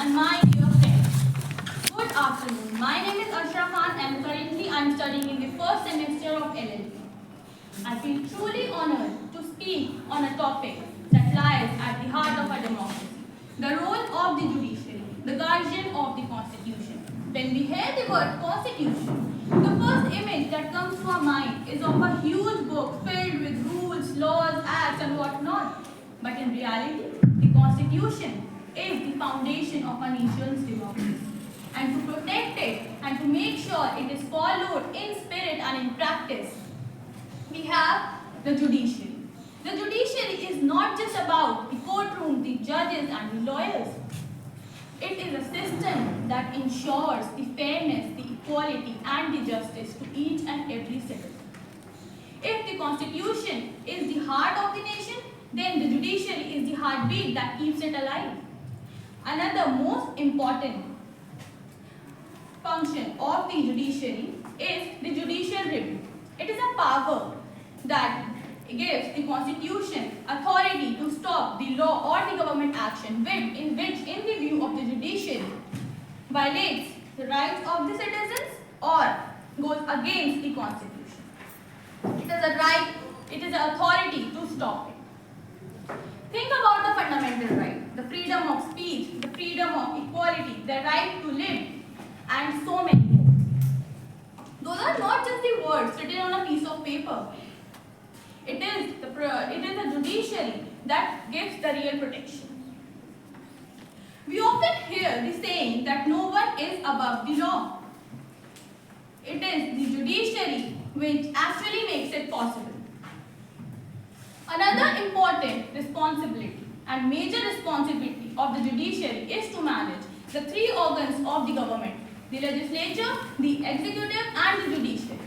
and my dear friends. Good afternoon. My name is Ashra Khan and currently I am studying in the first semester of LLB. I feel truly honored to speak on a topic that lies at the heart of our democracy, the role of the judiciary, the guardian of the constitution. When we hear the word constitution, the first image that comes to our mind is of a huge book filled with rules, laws, acts and whatnot. But in reality, the constitution is the foundation of our nation's democracy. And to protect it and to make sure it is followed in spirit and in practice, we have the judiciary. The judiciary is not just about the courtroom, the judges and the lawyers. It is a system that ensures the fairness, the equality and the justice to each and every citizen. If the constitution is the heart of the nation, then the judiciary is the heartbeat that keeps it alive. Another most important function of the judiciary is the judicial review. It is a power that gives the constitution authority to stop the law or the government action which in the view of the judiciary violates the rights of the citizens or goes against the constitution. It is a right, it is an authority to stop it. Think about the fundamental right, the freedom of speech, the freedom of equality, the right to live, and so many more. Those are not just the words written on a piece of paper. It is the judiciary that gives the real protection. We often hear the saying that no one is above the law. It is the judiciary which actually makes it possible. Another important responsibility and major responsibility of the judiciary is to manage the three organs of the government: the legislature, the executive and the judiciary.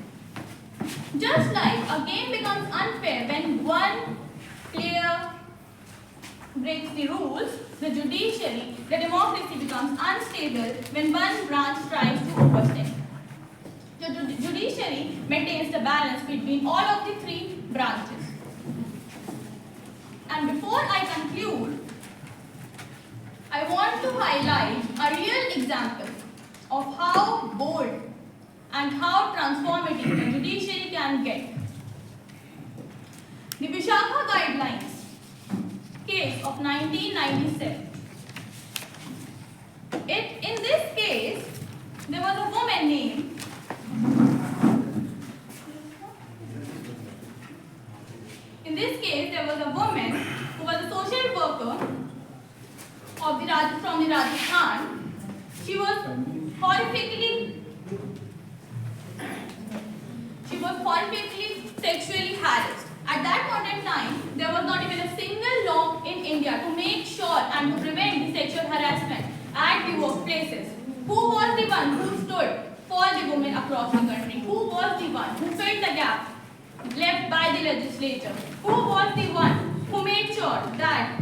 Just like a game becomes unfair when one player breaks the rules, the judiciary, the democracy becomes unstable when one branch tries to overstep. The judiciary maintains the balance between all of the three branches. And before I conclude, I want to highlight a real example of how bold and how transformative the judiciary can get. The Vishakha Guidelines case of 1997. In this case, there was a woman named who was a social worker from the Rajasthan. She was horrifically sexually harassed. At that point in time, there was not even a single law in India to make sure and to prevent the sexual harassment at the workplaces. Who was the one who stood for the women across the country? Who was the one who filled the gap left by the legislature? Who was the one who made sure that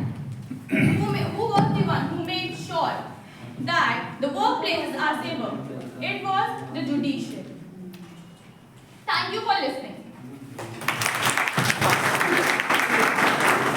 the workplaces are safer? It was the judiciary. Thank you for listening.